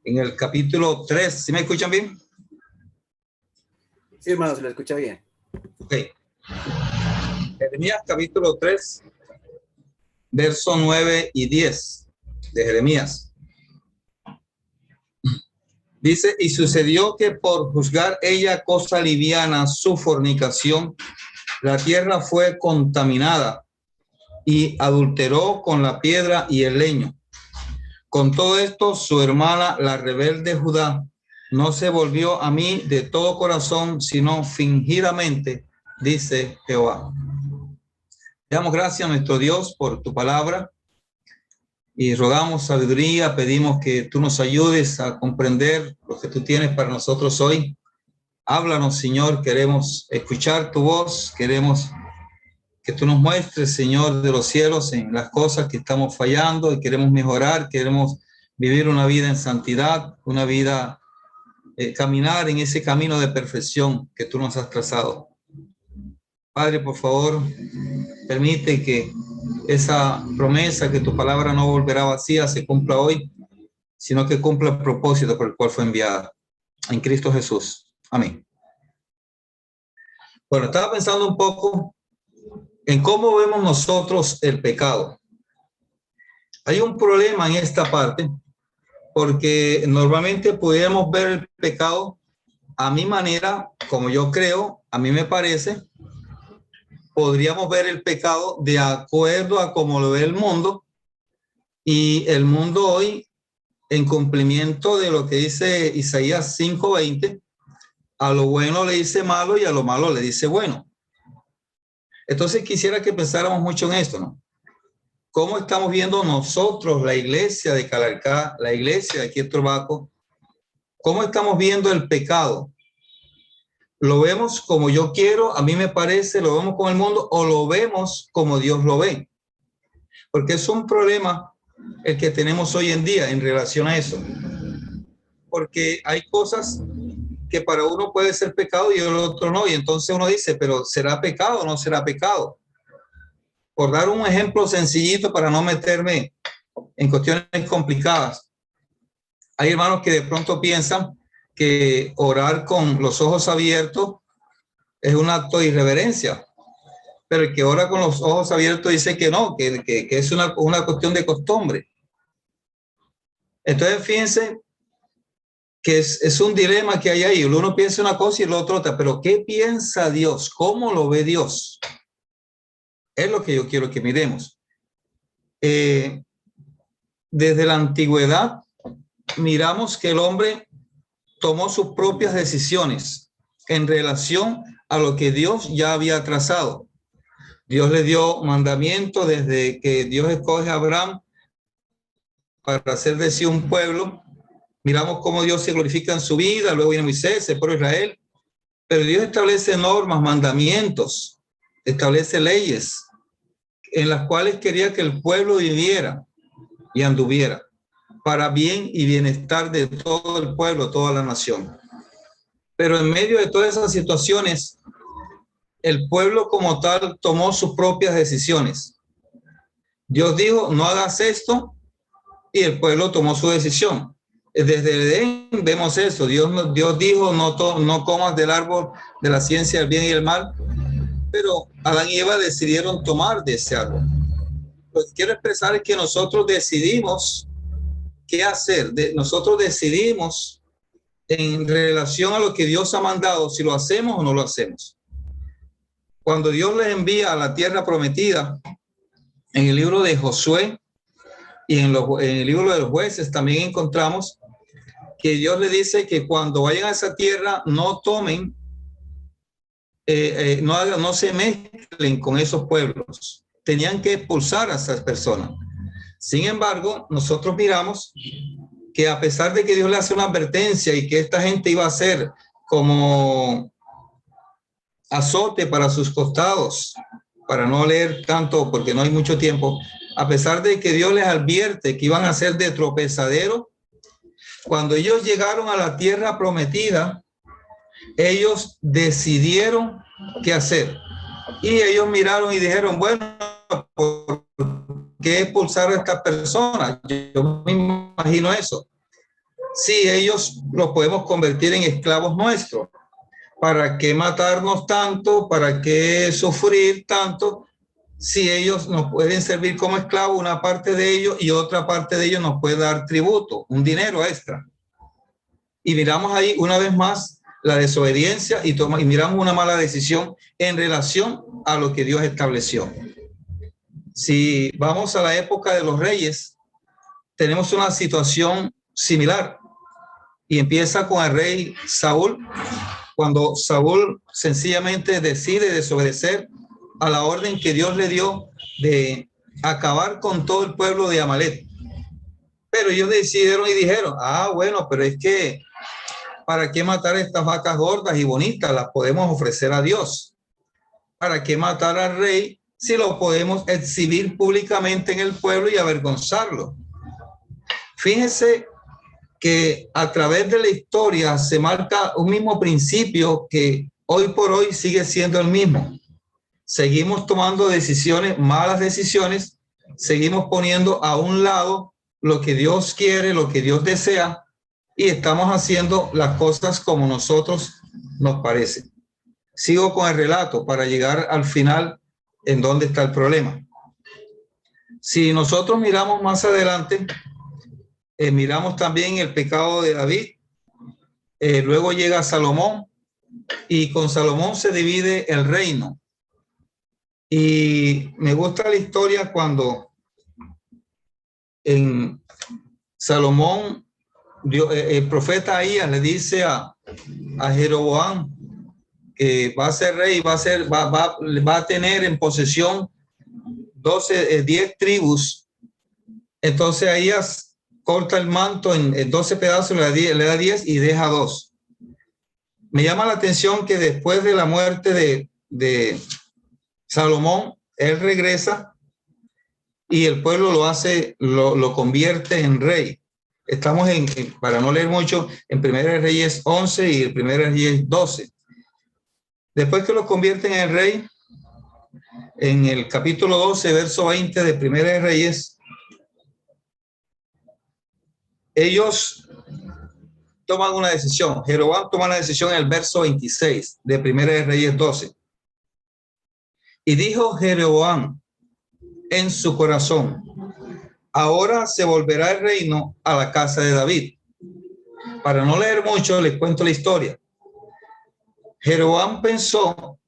en el capítulo 3. ¿Sí me escuchan bien? Sí, hermano, se lo escucha bien. Ok. Jeremías capítulo 3, verso 9 y 10 de Jeremías. Dice, y sucedió que por juzgar ella cosa liviana su fornicación, la tierra fue contaminada y adulteró con la piedra y el leño. Con todo esto, su hermana, la rebelde Judá, no se volvió a mí de todo corazón, sino fingidamente, dice Jehová. Le damos gracias a nuestro Dios por tu palabra y rogamos sabiduría, pedimos que tú nos ayudes a comprender lo que tú tienes para nosotros hoy. Háblanos, Señor, queremos escuchar tu voz, queremos que tú nos muestres, Señor, de los cielos en las cosas que estamos fallando y queremos mejorar, queremos vivir una vida en santidad, una vida, caminar en ese camino de perfección que tú nos has trazado. Padre, por favor, permite que esa promesa, que tu palabra no volverá vacía, se cumpla hoy, sino que cumpla el propósito por el cual fue enviada. En Cristo Jesús. Amén. Bueno, estaba pensando un poco en cómo vemos nosotros el pecado. Hay un problema en esta parte, porque normalmente podríamos ver el pecado a mi manera, como yo creo, a mí me parece, podríamos ver el pecado de acuerdo a cómo lo ve el mundo, y el mundo hoy, en cumplimiento de lo que dice Isaías 5:20, a lo bueno le dice malo y a lo malo le dice bueno. Entonces quisiera que pensáramos mucho en esto, ¿no? ¿Cómo estamos viendo nosotros, la iglesia de Calarcá, la iglesia de aquí en Turbaco? ¿Cómo estamos viendo el pecado? ¿Lo vemos como yo quiero, a mí me parece, lo vemos como el mundo, o lo vemos como Dios lo ve? Porque es un problema el que tenemos hoy en día en relación a eso. Porque hay cosas que para uno puede ser pecado y el otro no. Y entonces uno dice, pero ¿será pecado o no será pecado? Por dar un ejemplo sencillito para no meterme en cuestiones complicadas. Hay hermanos que de pronto piensan que orar con los ojos abiertos es un acto de irreverencia. Pero el que ora con los ojos abiertos dice que no, que es una cuestión de costumbre. Entonces, fíjense que es un dilema que hay ahí. Uno piensa una cosa y el otro otra, pero ¿qué piensa Dios? ¿Cómo lo ve Dios? Es lo que yo quiero que miremos. Desde la antigüedad miramos que el hombre tomó sus propias decisiones en relación a lo que Dios ya había trazado. Dios le dio mandamientos desde que Dios escoge a Abraham para hacer de sí un pueblo. Miramos cómo Dios se glorifica en su vida, luego viene Moisés, el pueblo de Israel, pero Dios establece normas, mandamientos, establece leyes en las cuales quería que el pueblo viviera y anduviera para bien y bienestar de todo el pueblo, toda la nación. Pero en medio de todas esas situaciones, el pueblo como tal tomó sus propias decisiones. Dios dijo, no hagas esto, y el pueblo tomó su decisión. Desde Edén vemos eso. Dios dijo, no comas del árbol de la ciencia del bien y el mal, pero Adán y Eva decidieron tomar de ese árbol. Lo que quiero expresar es que nosotros decidimos qué hacer. Nosotros decidimos en relación a lo que Dios ha mandado, si lo hacemos o no lo hacemos. Cuando Dios les envía a la tierra prometida, en el libro de Josué y en el libro de los jueces también encontramos que Dios le dice que cuando vayan a esa tierra no tomen, no se mezclen con esos pueblos. Tenían que expulsar a esas personas. Sin embargo, nosotros miramos que a pesar de que Dios le hace una advertencia y que esta gente iba a ser como azote para sus costados, para no leer tanto porque no hay mucho tiempo, a pesar de que Dios les advierte que iban a ser de tropezadero, cuando ellos llegaron a la tierra prometida, ellos decidieron qué hacer. Y ellos miraron y dijeron, bueno, ¿por qué expulsar a esta persona? Yo me imagino eso. Sí, ellos los podemos convertir en esclavos nuestros. ¿Para qué matarnos tanto? ¿Para qué sufrir tanto? Si ellos nos pueden servir como esclavos, una parte de ellos, y otra parte de ellos nos puede dar tributo, un dinero extra. Y miramos ahí una vez más la desobediencia y miramos una mala decisión en relación a lo que Dios estableció. Si vamos a la época de los reyes, tenemos una situación similar y empieza con el rey Saúl, cuando Saúl sencillamente decide desobedecer a la orden que Dios le dio de acabar con todo el pueblo de Amalek. Pero ellos decidieron y dijeron, bueno, pero es que ¿para qué matar estas vacas gordas y bonitas? Las podemos ofrecer a Dios. ¿Para qué matar al rey si lo podemos exhibir públicamente en el pueblo y avergonzarlo? Fíjense que a través de la historia se marca un mismo principio que hoy por hoy sigue siendo el mismo. Seguimos tomando decisiones, malas decisiones, seguimos poniendo a un lado lo que Dios quiere, lo que Dios desea, y estamos haciendo las cosas como nosotros nos parece. Sigo con el relato para llegar al final en dónde está el problema. Si nosotros miramos más adelante, miramos también el pecado de David. Luego llega Salomón y con Salomón se divide el reino. Y me gusta la historia cuando en Salomón, el profeta Ahías le dice a Jeroboam que va a ser rey, va a tener en posesión 10 tribus. Entonces Ahías corta el manto en 12 pedazos, le da 10 y deja 2. Me llama la atención que después de la muerte de Salomón, él regresa y el pueblo lo convierte en rey. Estamos para no leer mucho, en Primera de Reyes 11 y el Primera de Reyes 12. Después que lo convierten en rey, en el capítulo 12, verso 20 de Primera de Reyes, ellos toman una decisión. Jeroboam toma una decisión en el verso 26 de Primera de Reyes 12. Y dijo Jeroboam en su corazón, ahora se volverá el reino a la casa de David. Para no leer mucho, les cuento la historia. Jeroboam pensó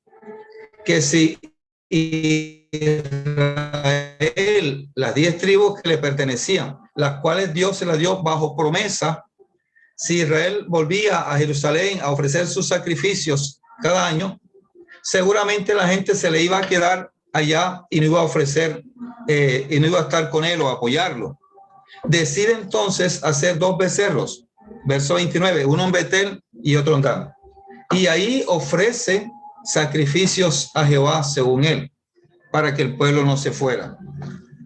que si Israel, las 10 tribus que le pertenecían, las cuales Dios se las dio bajo promesa, si Israel volvía a Jerusalén a ofrecer sus sacrificios cada año, seguramente la gente se le iba a quedar allá y no iba a ofrecer, y no iba a estar con él o apoyarlo. Decide entonces hacer 2 becerros, verso 29, uno en Betel y otro en Dan. Y ahí ofrece sacrificios a Jehová según él, para que el pueblo no se fuera.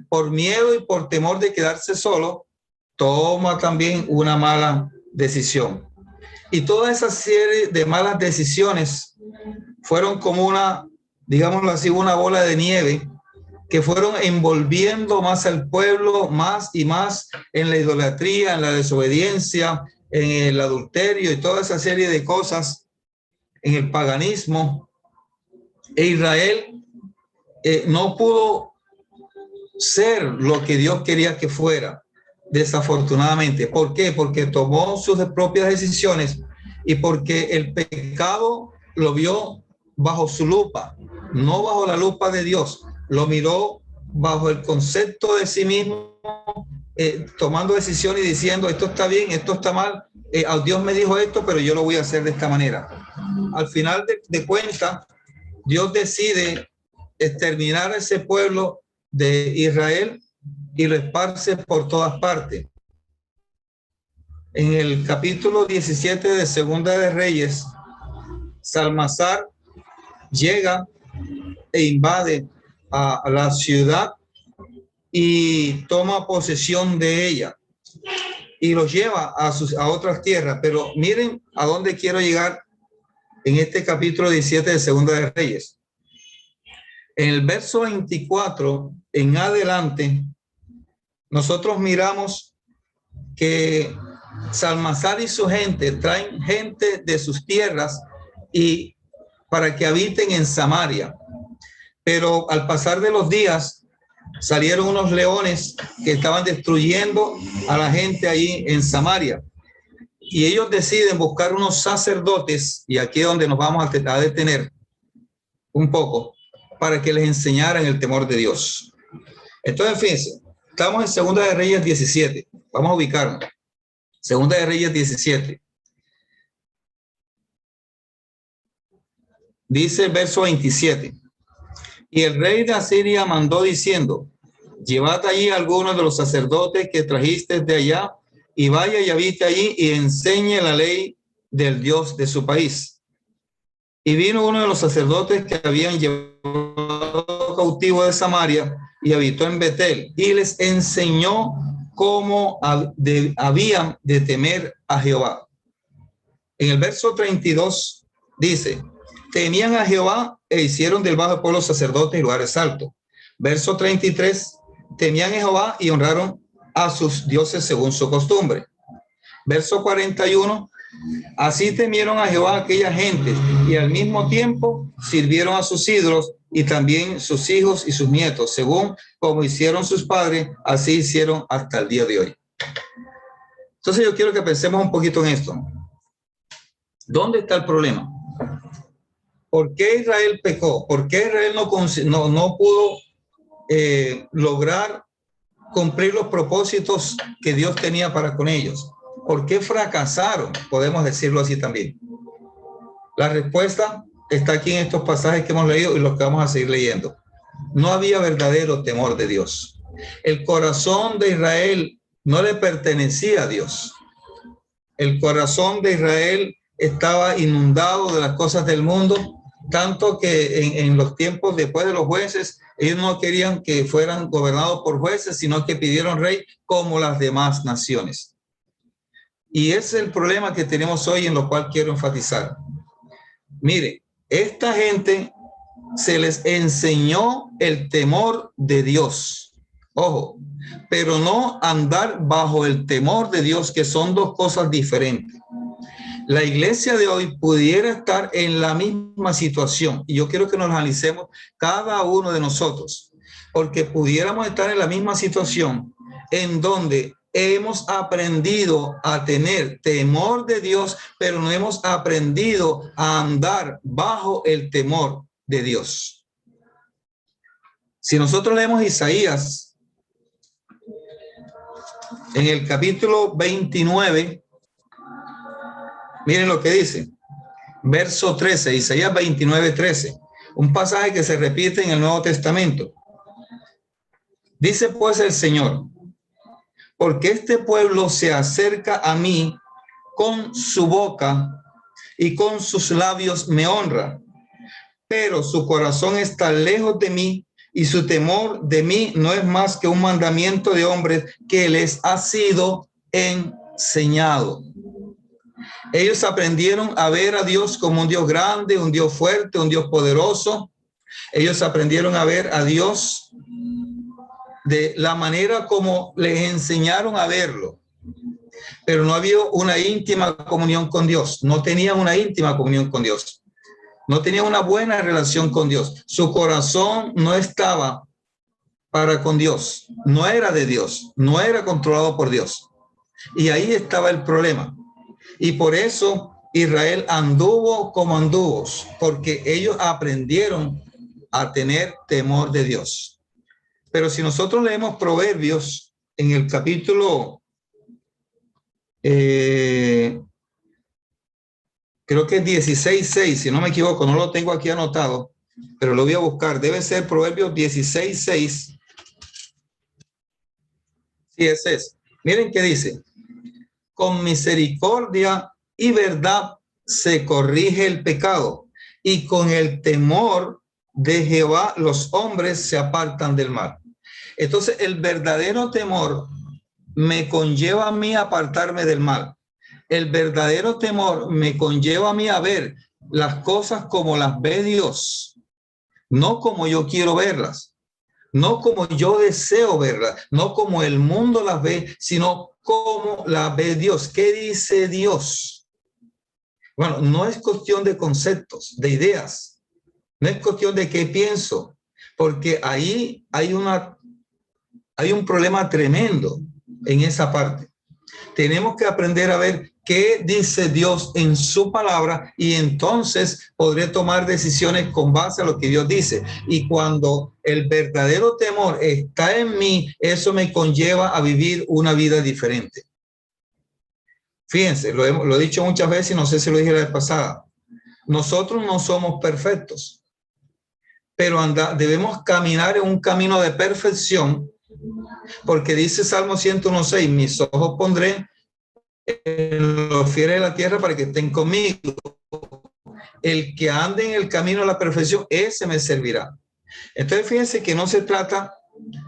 Por miedo y por temor de quedarse solo, toma también una mala decisión. Y toda esa serie de malas decisiones fueron como una, digámoslo así, una bola de nieve que fueron envolviendo más al pueblo, más y más en la idolatría, en la desobediencia, en el adulterio y toda esa serie de cosas, en el paganismo. E Israel no pudo ser lo que Dios quería que fuera, desafortunadamente. ¿Por qué? Porque tomó sus propias decisiones y porque el pecado lo vio bajo su lupa, no bajo la lupa de Dios. Lo miró bajo el concepto de sí mismo, tomando decisiones y diciendo, esto está bien, esto está mal, Dios me dijo esto, pero yo lo voy a hacer de esta manera. Al final de cuentas, Dios decide exterminar a ese pueblo de Israel y lo esparce por todas partes. En el capítulo 17 de Segunda de Reyes, Salmasar llega e invade a la ciudad y toma posesión de ella y los lleva a otras tierras. Pero miren a dónde quiero llegar en este capítulo 17 de Segunda de Reyes. En el verso 24 en adelante, nosotros miramos que Salmanasar y su gente traen gente de sus tierras y para que habiten en Samaria. Pero al pasar de los días salieron unos leones que estaban destruyendo a la gente allí en Samaria. Y ellos deciden buscar unos sacerdotes, y aquí es donde nos vamos a detener un poco, para que les enseñaran el temor de Dios. Entonces, fíjense, estamos en Segunda de Reyes 17. Vamos a ubicarnos. Segunda de Reyes 17. Dice el verso 27. Y el rey de Asiria mandó diciendo: llevad allí algunos de los sacerdotes que trajiste de allá, y vaya y habite allí y enseñe la ley del Dios de su país. Y vino uno de los sacerdotes que habían llevado cautivo de Samaria y habitó en Betel, y les enseñó cómo habían de temer a Jehová. En el verso 32 dice: temían a Jehová e hicieron del bajo pueblo sacerdotes y lugares altos. Verso 33: temían a Jehová y honraron a sus dioses según su costumbre. Verso 41: así temieron a Jehová aquella gente y al mismo tiempo sirvieron a sus ídolos, y también sus hijos y sus nietos, según como hicieron sus padres, así hicieron hasta el día de hoy. Entonces yo quiero que pensemos un poquito en esto. ¿Dónde está el problema? ¿Por qué Israel pecó? ¿Por qué Israel no pudo lograr cumplir los propósitos que Dios tenía para con ellos? ¿Por qué fracasaron? Podemos decirlo así también. La respuesta está aquí en estos pasajes que hemos leído y los que vamos a seguir leyendo. No había verdadero temor de Dios. El corazón de Israel no le pertenecía a Dios. El corazón de Israel estaba inundado de las cosas del mundo, tanto que en los tiempos después de los jueces, ellos no querían que fueran gobernados por jueces, sino que pidieron rey como las demás naciones. Y ese es el problema que tenemos hoy, en lo cual quiero enfatizar. Mire, esta gente se les enseñó el temor de Dios. Ojo, pero no andar bajo el temor de Dios, que son dos cosas diferentes. La iglesia de hoy pudiera estar en la misma situación, y yo quiero que nos analicemos cada uno de nosotros, porque pudiéramos estar en la misma situación en donde hemos aprendido a tener temor de Dios, pero no hemos aprendido a andar bajo el temor de Dios. Si nosotros leemos Isaías, en el capítulo 29, miren lo que dice, verso 13, Isaías 29, 13, un pasaje que se repite en el Nuevo Testamento. Dice pues el Señor: porque este pueblo se acerca a mí con su boca y con sus labios me honra, pero su corazón está lejos de mí y su temor de mí no es más que un mandamiento de hombres que les ha sido enseñado. Ellos aprendieron a ver a Dios como un Dios grande, un Dios fuerte, un Dios poderoso. Ellos aprendieron a ver a Dios de la manera como les enseñaron a verlo, pero no había una íntima comunión con Dios. No tenían una íntima comunión con Dios. No tenían una buena relación con Dios. Su corazón no estaba para con Dios. No era de Dios. No era controlado por Dios. Y ahí estaba el problema. Y por eso Israel anduvo como anduvo, porque ellos aprendieron a tener temor de Dios. Pero si nosotros leemos Proverbios en el capítulo, creo que es 16:6, si no me equivoco, no lo tengo aquí anotado, pero lo voy a buscar. Debe ser Proverbios 16:6. Sí, ese es. Miren qué dice: con misericordia y verdad se corrige el pecado, y con el temor de Jehová los hombres se apartan del mal. Entonces, el verdadero temor me conlleva a mí a apartarme del mal. El verdadero temor me conlleva a mí a ver las cosas como las ve Dios, no como yo quiero verlas, no como yo deseo verlas, no como el mundo las ve, sino cómo la ve Dios. ¿Qué dice Dios? Bueno, no es cuestión de conceptos, de ideas. No es cuestión de qué pienso, porque ahí hay un problema tremendo en esa parte. Tenemos que aprender a ver qué dice Dios en su palabra y entonces podré tomar decisiones con base a lo que Dios dice. Y cuando el verdadero temor está en mí, eso me conlleva a vivir una vida diferente. Fíjense, lo he dicho muchas veces y no sé si lo dije la vez pasada. Nosotros no somos perfectos, pero debemos caminar en un camino de perfección, porque dice Salmo 101:6, mis ojos pondré en los fieles de la tierra para que estén conmigo. El que ande en el camino de la perfección, ese me servirá. Entonces fíjense que no se trata,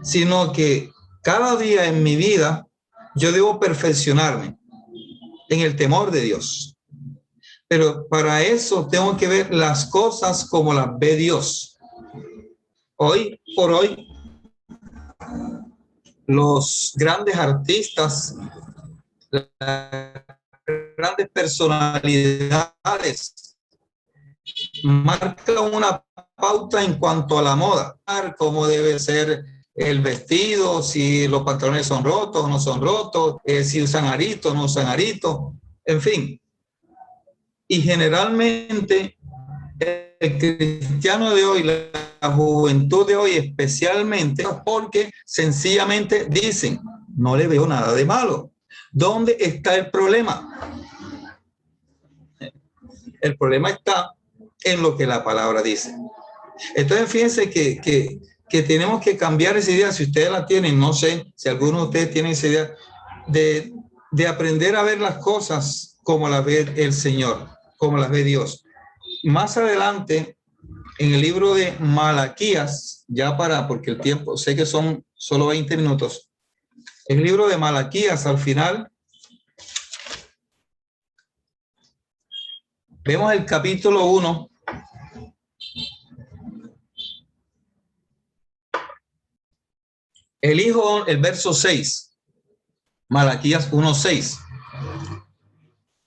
sino que cada día en mi vida yo debo perfeccionarme en el temor de Dios. Pero para eso tengo que ver las cosas como las ve Dios. Hoy por hoy, los grandes artistas, las grandes personalidades marcan una pauta en cuanto a la moda, cómo debe ser el vestido, si los pantalones son rotos o no son rotos, si usan aritos o no usan aritos, en fin. Y generalmente el cristiano de hoy, la juventud de hoy especialmente, porque sencillamente dicen, no le veo nada de malo. ¿Dónde está el problema? El problema está en lo que la palabra dice. Entonces, fíjense que tenemos que cambiar esa idea. Si ustedes la tienen, no sé si alguno de ustedes tiene esa idea de aprender a ver las cosas como las ve el Señor, como las ve Dios. Más adelante, en el libro de Malaquías, porque el tiempo, sé que son solo 20 minutos, el libro de Malaquías, al final, vemos el capítulo 1, el verso 6, Malaquías 1:6.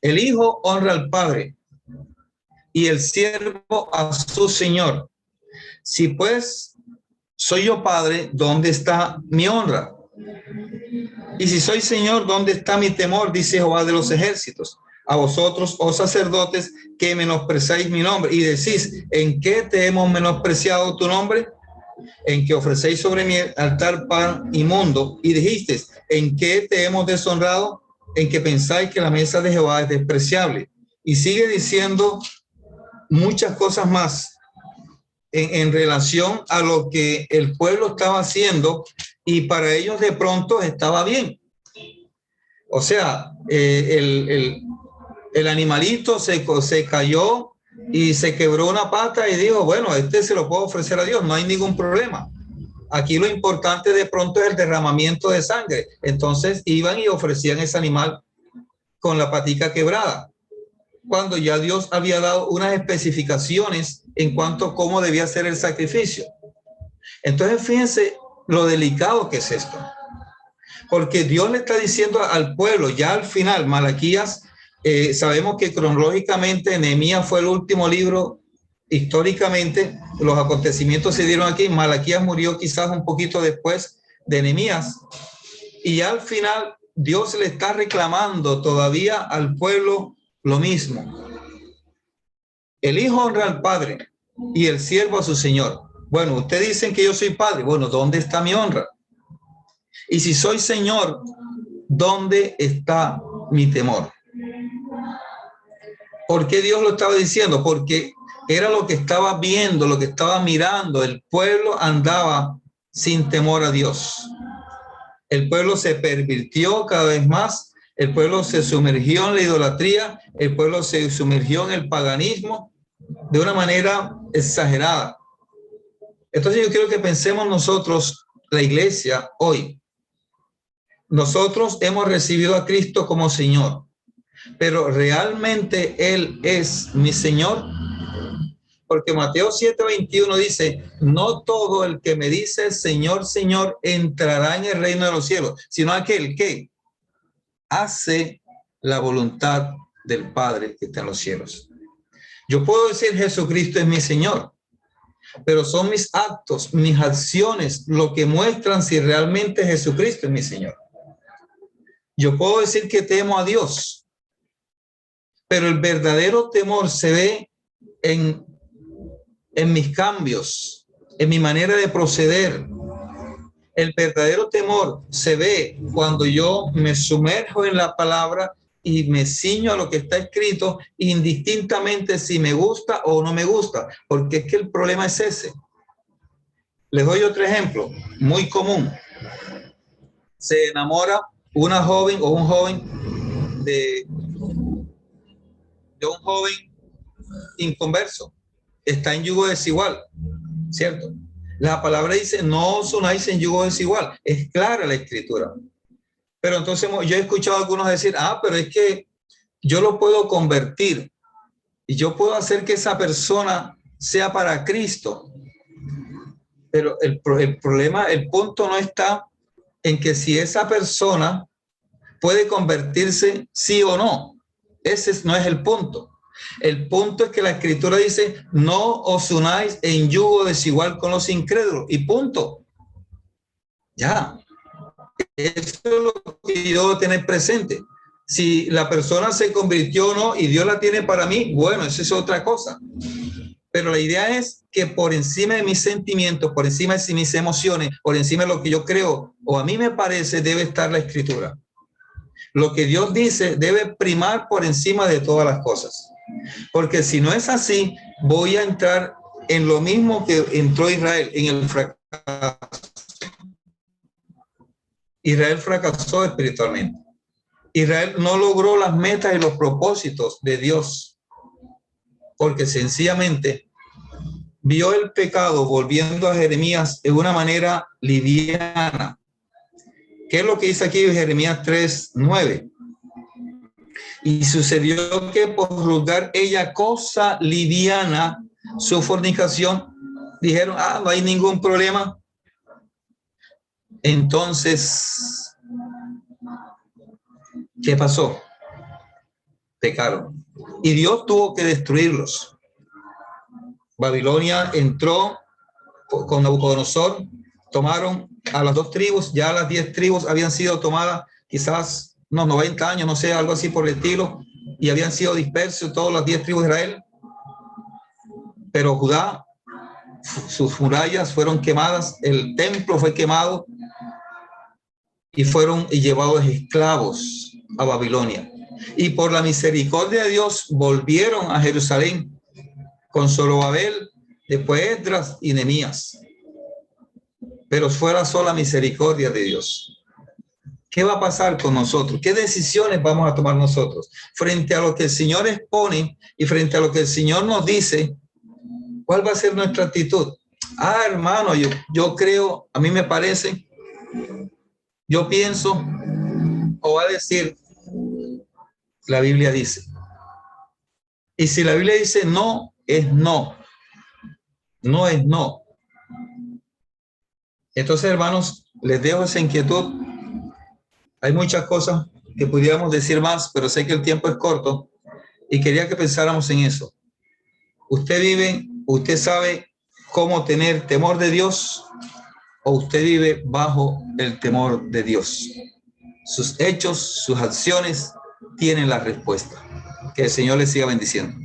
El hijo honra al padre y el siervo a su señor. Si pues soy yo padre, ¿dónde está mi honra? Y si soy señor, ¿dónde está mi temor? Dice Jehová de los ejércitos. A vosotros, oh sacerdotes, que menospreciáis mi nombre y decís, ¿en qué te hemos menospreciado tu nombre? En que ofrecéis sobre mi altar pan inmundo, y dijisteis, ¿en qué te hemos deshonrado? En que pensáis que la mesa de Jehová es despreciable. Y sigue diciendo muchas cosas más en relación a lo que el pueblo estaba haciendo, y para ellos de pronto estaba bien. O sea, el animalito se cayó y se quebró una pata y dijo, bueno, se lo puedo ofrecer a Dios, no hay ningún problema. Aquí lo importante de pronto es el derramamiento de sangre. Entonces iban y ofrecían ese animal con la patica quebrada, cuando ya Dios había dado unas especificaciones en cuanto a cómo debía ser el sacrificio. Entonces fíjense lo delicado que es esto, porque Dios le está diciendo al pueblo, ya al final, Malaquías, sabemos que cronológicamente Nehemías fue el último libro. Históricamente, los acontecimientos se dieron aquí. Malaquías murió quizás un poquito después de Nehemías. Y al final, Dios le está reclamando todavía al pueblo lo mismo. El hijo honra al padre y el siervo a su señor. Bueno, ustedes dicen que yo soy padre. Bueno, ¿dónde está mi honra? Y si soy señor, ¿dónde está mi temor? ¿Por qué Dios lo estaba diciendo? Porque era lo que estaba viendo, lo que estaba mirando. El pueblo andaba sin temor a Dios. El pueblo se pervirtió cada vez más. El pueblo se sumergió en la idolatría. El pueblo se sumergió en el paganismo de una manera exagerada. Entonces yo quiero que pensemos nosotros, la iglesia, hoy. Nosotros hemos recibido a Cristo como Señor, pero ¿realmente Él es mi Señor? Porque Mateo 7:21 dice, no todo el que me dice Señor, Señor, entrará en el reino de los cielos, sino aquel que hace la voluntad del Padre que está en los cielos. Yo puedo decir Jesucristo es mi Señor, pero son mis actos, mis acciones, lo que muestran si realmente Jesucristo es mi Señor. Yo puedo decir que temo a Dios, pero el verdadero temor se ve en mis cambios, en mi manera de proceder. El verdadero temor se ve cuando yo me sumerjo en la palabra y me ciño a lo que está escrito, indistintamente si me gusta o no me gusta, porque es que el problema es ese. Les doy otro ejemplo muy común. Se enamora una joven o un joven de un joven inconverso. Está en yugo desigual, ¿cierto? La palabra dice, no os unáis en yugo desigual. Es clara la escritura. Pero entonces yo he escuchado a algunos decir, pero es que yo lo puedo convertir y yo puedo hacer que esa persona sea para Cristo. Pero el problema, el punto no está en que si esa persona puede convertirse sí o no. Ese no es el punto. El punto es que la escritura dice, no os unáis en yugo desigual con los incrédulos. Y punto. Ya. Eso es lo que yo debo tener presente. Si la persona se convirtió o no y Dios la tiene para mí, bueno, eso es otra cosa. Pero la idea es que por encima de mis sentimientos, por encima de mis emociones, por encima de lo que yo creo o a mí me parece, debe estar la escritura. Lo que Dios dice debe primar por encima de todas las cosas. Porque si no es así, voy a entrar en lo mismo que entró Israel, en el fracaso. Israel fracasó espiritualmente. Israel no logró las metas y los propósitos de Dios, porque sencillamente vio el pecado volviendo a Jeremías de una manera liviana. ¿Qué es lo que dice aquí Jeremías 3:9? Y sucedió que por juzgar ella cosa liviana su fornicación, dijeron, no hay ningún problema. Entonces, ¿qué pasó? Pecaron. Y Dios tuvo que destruirlos. Babilonia entró con Nabucodonosor, tomaron a las 2 tribus, ya las 10 tribus habían sido tomadas quizás unos 90 años, no sé, algo así por el estilo, y habían sido dispersos todas las 10 tribus de Israel. Pero Judá, sus murallas fueron quemadas, el templo fue quemado y fueron llevados esclavos a Babilonia. Y por la misericordia de Dios volvieron a Jerusalén con Zorobabel, después Esdras y Nehemías. Pero fue la sola misericordia de Dios. ¿Qué va a pasar con nosotros? ¿Qué decisiones vamos a tomar nosotros? Frente a lo que el Señor expone y frente a lo que el Señor nos dice, ¿cuál va a ser nuestra actitud? Hermano, yo creo, a mí me parece, yo pienso, o va a decir, la Biblia dice. Y si la Biblia dice no, es no. No es no. Entonces, hermanos, les dejo esa inquietud. Hay muchas cosas que pudiéramos decir más, pero sé que el tiempo es corto y quería que pensáramos en eso. Usted sabe cómo tener temor de Dios o usted vive bajo el temor de Dios. Sus hechos, sus acciones tienen la respuesta. Que el Señor les siga bendiciendo.